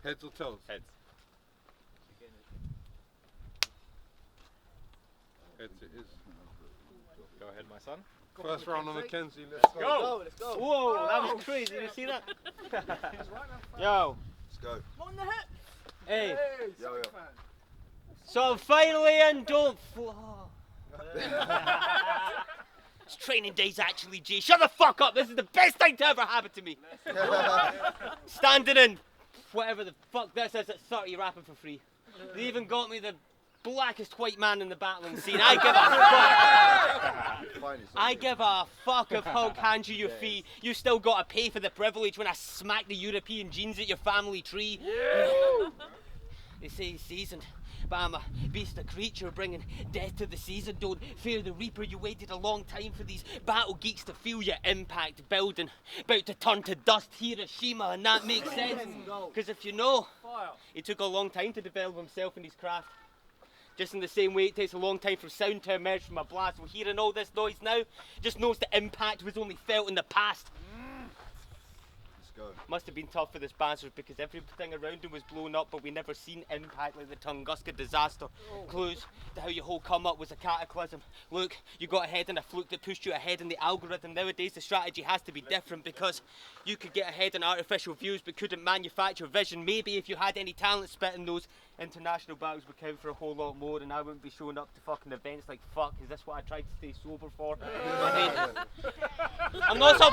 Heads or tails? Heads. Heads it is. Go ahead, my son. First round on Mackenzie, let's go. Let's go. Whoa, that was crazy. Did you see that? Yo. Let's go. On the hip. Hey. Yo, yo. So finally in, don't It's training days actually, Jay. Shut the fuck up. This is the best thing to ever happen to me. Standing in whatever the fuck this is at 30 rapping for free. They even got me the blackest white man in the battling scene. I give a fuck if Hulk hands you your fee. You still gotta pay for the privilege when I smack the European jeans at your family tree. They say he's seasoned, but I'm a beast, a creature bringing death to the season. Don't fear the reaper. You waited a long time for these battle geeks to feel your impact building, about to turn to dust, Hiroshima, and that makes sense. Because if you know, he took a long time to develop himself in his craft. Just in the same way it takes a long time for sound to emerge from a blast. We're hearing all this noise now, just knows the impact was only felt in the past. Let's go. Must have been tough for this bastard because everything around him was blown up, but we never seen impact like the Tunguska disaster. Clues to how your whole come up was a cataclysm. Look, you got ahead in a fluke that pushed you ahead in the algorithm. Nowadays the strategy has to be different because you could get ahead in artificial views but couldn't manufacture vision. Maybe if you had any talent spitting those international battles would count for a whole lot more, and I wouldn't be showing up to fucking events like fuck. Is this what I tried to stay sober for? I'm not some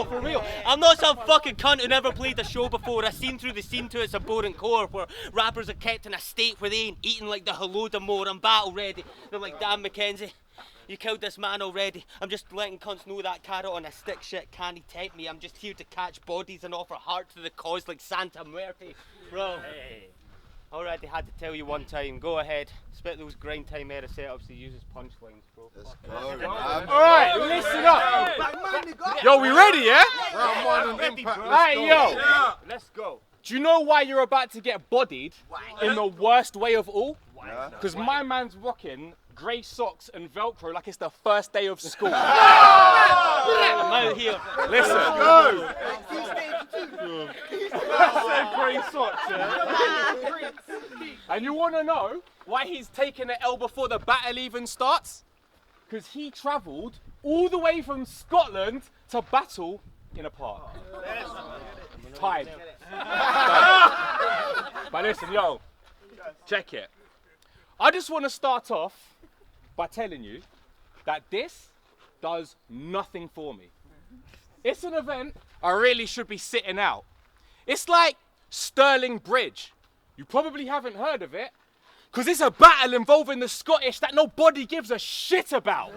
for real. I'm not some fucking cunt who never played a show before. I've seen through the scene to its abhorrent core, where rappers are kept in a state where they ain't eating like the Holodomor. I'm battle ready. They're like, damn Mackenzie, you killed this man already. I'm just letting cunts know that carrot on a stick shit can't tempt me. I'm just here to catch bodies and offer heart to the cause like Santa Muerte. Bro. Hey. Already had to tell you one time. Go ahead, spit those grind time era setups to use as punchlines, bro. Let's go, man. Alright, listen up. Yo, we ready, yeah? Round one on impact, let's Alright, go. yo. Let's go. Do you know why you're about to get bodied in the worst way of all? Because my man's rocking grey socks and Velcro like it's the first day of school. I'm out here. Listen. Go. I said grey socks, yeah? And you want to know why he's taking the L before the battle even starts? Because he travelled all the way from Scotland to battle in a park. Time. But listen, yo, check it. I just want to start off by telling you that this does nothing for me. It's an event I really should be sitting out. It's like Stirling Bridge. You probably haven't heard of it, because it's a battle involving the Scottish that nobody gives a shit about.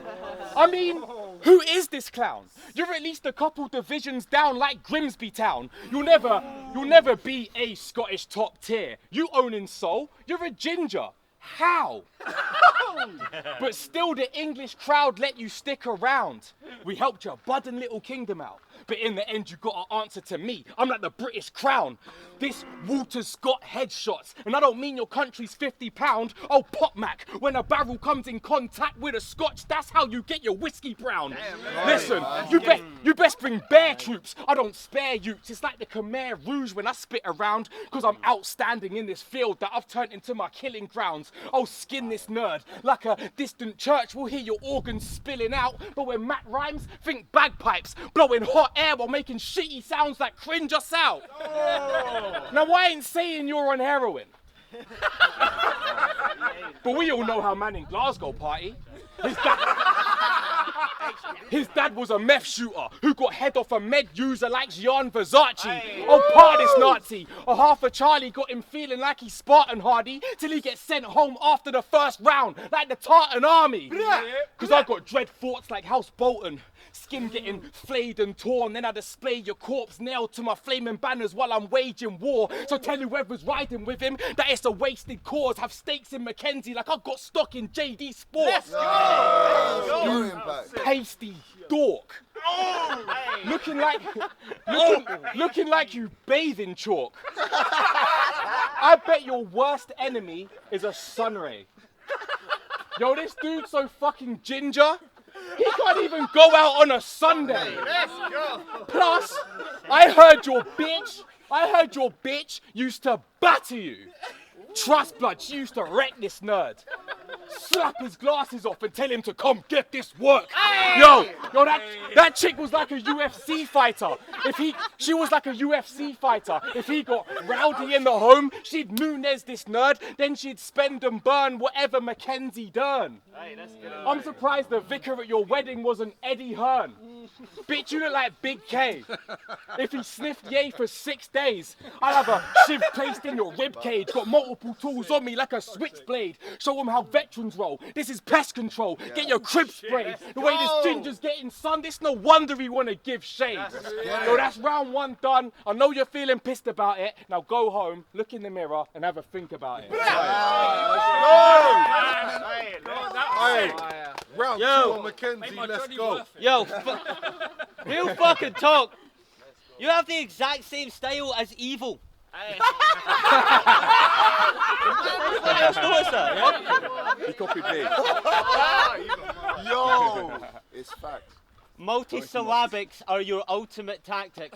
I mean, who is this clown? You're at least a couple divisions down like Grimsby Town. You'll never be a Scottish top tier. You own in soul, you're a ginger. How? But still the English crowd let you stick around. We helped your budding little kingdom out. But in the end you got to answer to me. I'm like the British Crown. This Walter Scott headshots. And I don't mean your country's £50. Oh, Pop Mac, when a barrel comes in contact with a Scotch, that's how you get your whiskey brown. Listen, you best bring bear troops. I don't spare youths. It's like the Khmer Rouge when I spit around. Because I'm outstanding in this field that I've turned into my killing grounds. I'll skin this nerd like a distant church. We'll hear your organs spilling out. But when Matt rhymes, think bagpipes. Blowing hot air while making shitty sounds that cringe us out. Now I ain't saying you're on heroin. But we all know how man in Glasgow party. His dad was a meth shooter who got head off a med user like Gian Versace. Oh, pardis Nazi. A half a Charlie got him feeling like he's Spartan Hardy till he gets sent home after the first round like the Tartan army. Because I got dread thoughts like House Bolton. Skin getting flayed and torn, then I display your corpse nailed to my flaming banners while I'm waging war. So tell whoever's riding with him that it's a wasted cause. Have stakes in Mackenzie like I've got stock in JD Sports. You pasty dork. Looking like you bathe in chalk. I bet your worst enemy is a sunray. Yo, this dude's so fucking ginger. He can't even go out on a Sunday. Plus, I heard your bitch I heard your bitch used to batter you. Trust blood, she used to wreck this nerd. Slap his glasses off and tell him to come get this work. Yo, that chick was like a UFC fighter. She was like a UFC fighter. If he got rowdy in the home, she'd Nunez this nerd, then she'd spend and burn whatever Mackenzie done. I'm surprised the vicar at your wedding wasn't Eddie Hearn. Bitch, you look like Big K. If he sniffed yay for 6 days, I'd have a shiv placed in your rib cage. Got multiple tools on me like a switchblade. Show them how veterans roll. This is pest control. Get your crib sprayed. The way this ginger's getting sun, it's no wonder he wanna give shade. So that's round 1 done. I know you're feeling pissed about it. Now go home, look in the mirror, and have a think about it. Hey, round 2 on Mackenzie, let's go. Yo, real fucking talk. You have the exact same style as Evil. He copied me. Yo, it's fact. Multisyllabics are your ultimate tactic.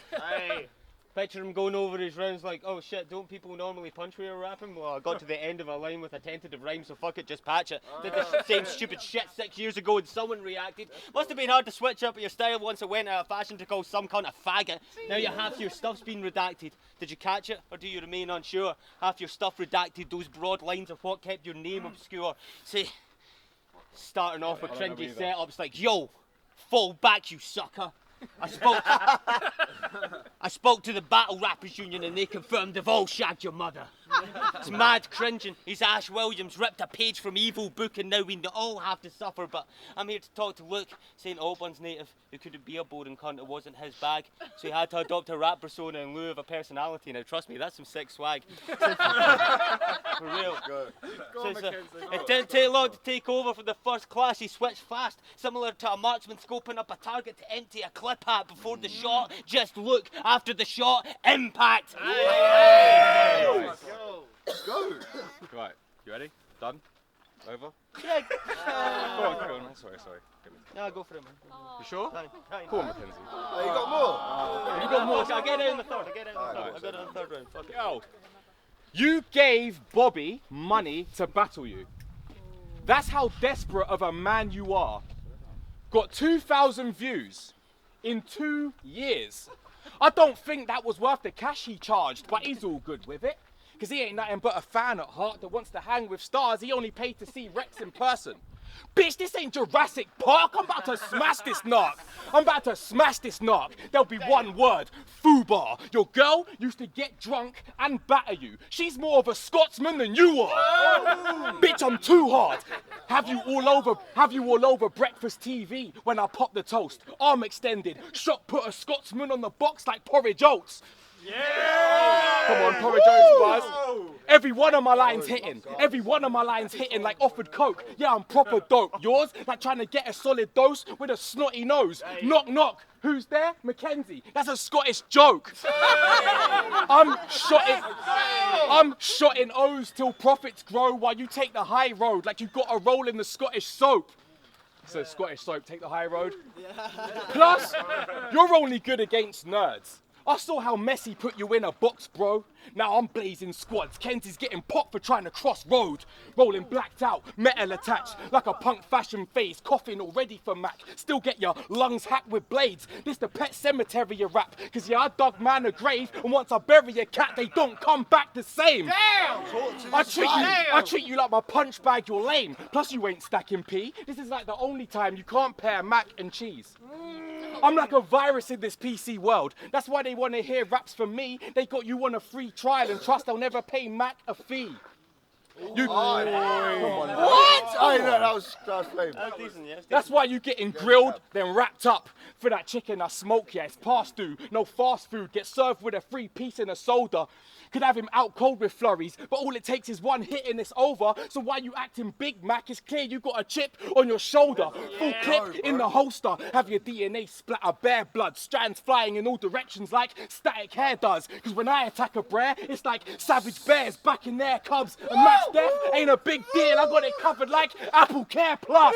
Picture him going over his rounds like, oh shit, don't people normally punch when you're rapping? Well, I got to the end of a line with a tentative rhyme, so fuck it, just patch it. Did the same stupid shit 6 years ago and someone reacted. Must have been hard to switch up your style once it went out of fashion to call some kind of faggot. Now half your stuff's been redacted. Did you catch it, or do you remain unsure? Half your stuff redacted, those broad lines of what kept your name obscure. See, starting off with cringy setups like, yo, fall back, you sucker. I spoke to the Battle Rappers Union and they confirmed they've all shagged your mother. It's mad cringing. He's Ash Williams, ripped a page from Evil book and now we all have to suffer. But I'm here to talk to Luke, St. Albans native, who couldn't be a boring cunt, it wasn't his bag. So he had to adopt a rap persona in lieu of a personality. Now trust me, that's some sick swag. For real. It didn't take long to take over for the first class. He switched fast, similar to a marksman scoping up a target to empty a clip at before the shot. Just look, after the shot, impact. Go. Right, you ready? Done? Over? Yeah. Go on. Sorry. No, go for it, man. You sure? Fine. Go on, Mackenzie. Oh, you got more? You got more. I'll get it in the third. I got it in the third round. Fuck it. Yo, you gave Bobby money to battle you. That's how desperate of a man you are. Got 2,000 views in 2 years. I don't think that was worth the cash he charged, but he's all good with it. Because he ain't nothing but a fan at heart that wants to hang with stars. He only paid to see Rex in person. Bitch, this ain't Jurassic Park. I'm about to smash this narc. There'll be one word, foobar. Your girl used to get drunk and batter you. She's more of a Scotsman than you are. Bitch, I'm too hard. Have you all over breakfast TV when I pop the toast? Arm extended, shot put a Scotsman on the box like porridge oats. Come on, porridge oats, buzz. Every one of my lines hitting. Like offered coke. Yeah, I'm proper dope. Yours? Like trying to get a solid dose with a snotty nose. Knock, knock. Who's there? Mackenzie. That's a Scottish joke. I'm shotting O's till profits grow while you take the high road like you've got a roll in the Scottish soap. So Scottish soap, take the high road. Plus, you're only good against nerds. I saw how Messi put you in a box, bro. Now I'm blazing squads. Kenzie's getting popped for trying to cross road. Rolling blacked out, metal attached, like a punk fashion phase. Coughing already for Mac. Still get your lungs hacked with blades. This the pet cemetery you rap. Cause yeah, I dug man a grave, and once I bury a cat, they don't come back the same. Damn! I treat you like my punch bag, you're lame. Plus you ain't stacking P. This is like the only time you can't pair mac and cheese. I'm like a virus in this PC world. That's why they want to hear raps from me. They got you on a free trial and trust they'll never pay Mac a fee. You, come on. What? Oh, no, that was lame. That's why you getting grilled, then wrapped up. For that chicken I smoke, yeah, it's past due. No fast food, get served with a free piece and a soda. Could have him out cold with flurries, but all it takes is one hit and it's over. So while you acting Big Mac, it's clear you got a chip on your shoulder. Full clip in the holster. Have your DNA splatter bare blood, strands flying in all directions like static hair does. Cause when I attack a brer, it's like savage bears back in their cubs. And Mac's death ain't a big deal. I got it covered like Apple Care Plus.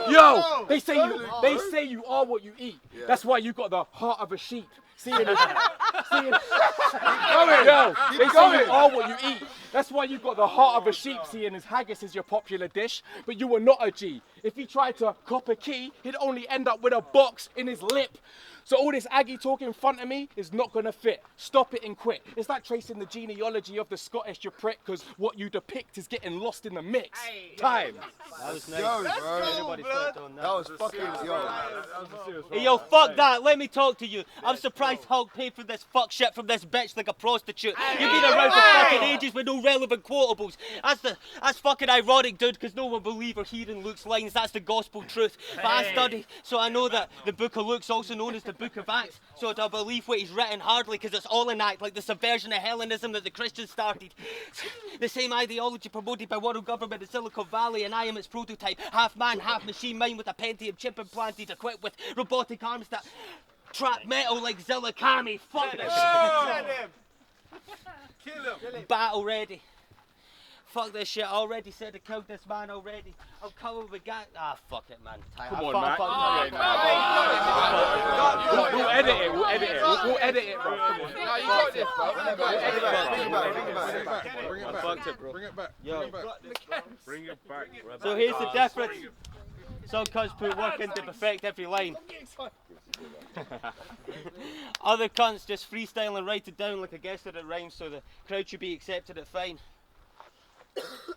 Yo, they say you are what you eat. That's why you got the heart of a sheep. Seeing Seeing, yo, they say you are what you eat. That's why you've got the heart of a sheep, seeing as haggis is your popular dish, but you were not a G. If he tried to cop a key, he'd only end up with a box in his lip. So all this Aggie talk in front of me is not gonna fit. Stop it and quit. It's like tracing the genealogy of the Scottish, you prick, because what you depict is getting lost in the mix. Time. That was nice. Yo, bro. Everybody slept on That was fucking yo. Hey, yo, fuck that. Let me talk to you. I'm surprised Hulk paid for this fuck shit from this bitch like a prostitute. You've been around for fucking ages with no relevant quotables. That's fucking ironic, dude, because no one believe or hear in Luke's lines. That's the gospel truth. But I studied, so I know that the Book of Luke's also known as the Book of Acts. So I believe what he's written hardly, because it's all an act, like the subversion of Hellenism that the Christians started. The same ideology promoted by world government in Silicon Valley, and I am its prototype. Half man, half machine mind with a Pentium chip implanted, equipped with robotic arms that trap metal like Zillakami. Fuck this shit. Kill him. Battle ready. Fuck this shit. I already said I killed this man already. I'm covered with gas. Ah, fuck it, man. Come on, Mac. Fuck We'll edit it. We'll edit it. We'll edit it, bro. Come on. No, you got this, bro. Bring it back. Bring it back. So here's the difference. Some cunts put work in to perfect every line. Other cunts just freestyle and write it down like a guess that it rhymes, so the crowd should be accepted it fine.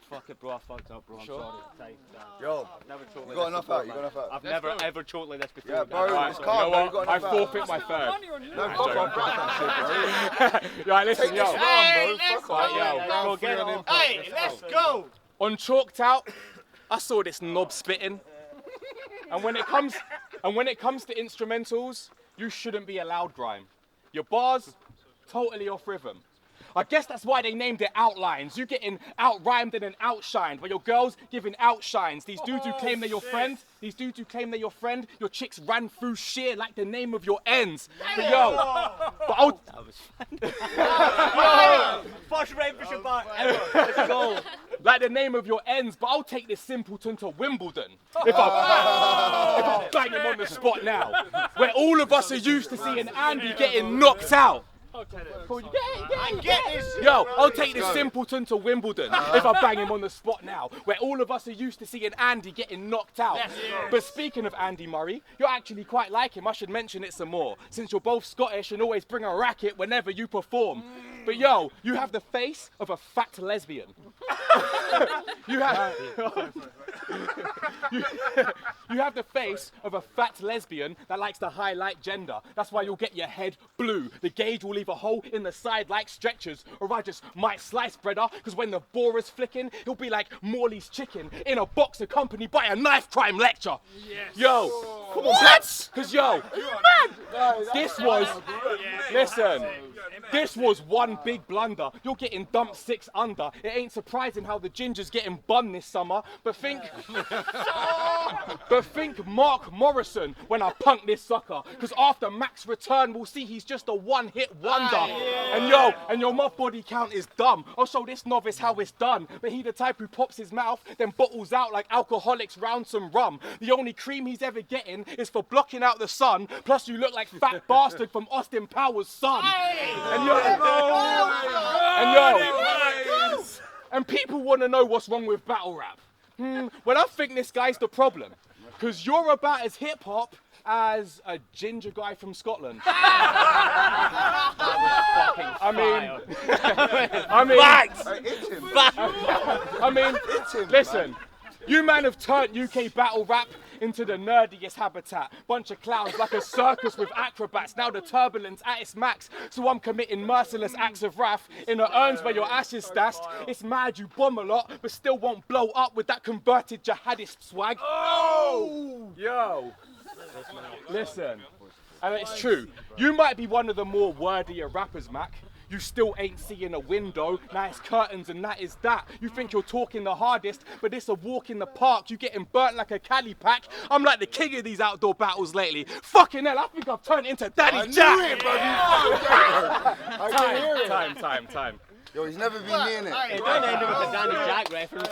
Fuck it, bro, I fucked up, bro. I'm sorry. Yo, Never choked you like got this enough before, out. You got man. enough out. I've never ever choked like this before. Yeah, bro, it's You calm, know bro. You got what? I enough out. forfeit my third. No, fuck off, bro. That shit, bro. Right, listen, Take yo. this round, bro. Fuck off. Yo, Go get it on. Hey, let's go. on Chalked Out, I saw this knob spitting. And when it comes to instrumentals, you shouldn't be allowed grime. Your bars, totally off rhythm. I guess that's why they named it outlines. You getting out-rhymed and then outshined, but your girls giving outshines. These dudes who claim they're your friend, your chicks ran through sheer like the name of your ends. But yo, but I'll... That was fun. First membership bar ever. Let's go. Like the name of your ends, but I'll take this simpleton to Wimbledon. If I bang him on the spot now, where all of us are used to seeing Andy getting knocked out. Cool, you get it. Yo, I'll take this simpleton to Wimbledon if I bang him on the spot now, where all of us are used to seeing Andy getting knocked out. But speaking of Andy Murray, you're actually quite like him. I should mention it some more, since you're both Scottish and always bring a racket whenever you perform. But yo, you have the face of a fat lesbian. You have the face of a fat lesbian that likes to highlight gender. That's why you'll get your head blue. The gauge will leave a hole in the side like stretchers, or I just might slice brother, because when the borer's flicking, he'll be like Morley's chicken in a box accompanied by a knife crime lecture. Yes. Yo, come on, what? Because yo, this was one big blunder. You're getting dumped 6 under. It ain't surprising how the ginger's getting bun this summer, but think Mark Morrison when I punk this sucker, because after Mac's return we'll see he's just a one-hit wonder. And your mob body count is dumb. I'll show this novice how it's done, but he the type who pops his mouth then bottles out like alcoholics round some rum. The only cream he's ever getting is for blocking out the sun, plus you look like fat bastard from Austin Powers' son. And people want to know what's wrong with battle rap. Well, I think this guy's the problem, because you're about as hip-hop as a ginger guy from Scotland. Listen, you man have turned UK battle rap into the nerdiest habitat. Bunch of clowns like a circus with acrobats. Now the turbulence at its max. So I'm committing merciless acts of wrath in the urns where your ashes stashed. It's mad you bomb a lot, but still won't blow up with that converted jihadist swag. Oh! Yo. Listen, and it's true. You might be one of the more wordier rappers, Mac. You still ain't seeing a window, now it's curtains and that is that. You think you're talking the hardest, but it's a walk in the park. You getting burnt like a Cali pack. I'm like the king of these outdoor battles lately. Fucking hell, I think I've turned into Daddy Jack. Time. Yo, he's never been near it. Hey, don't end it with the Danny Jack reference.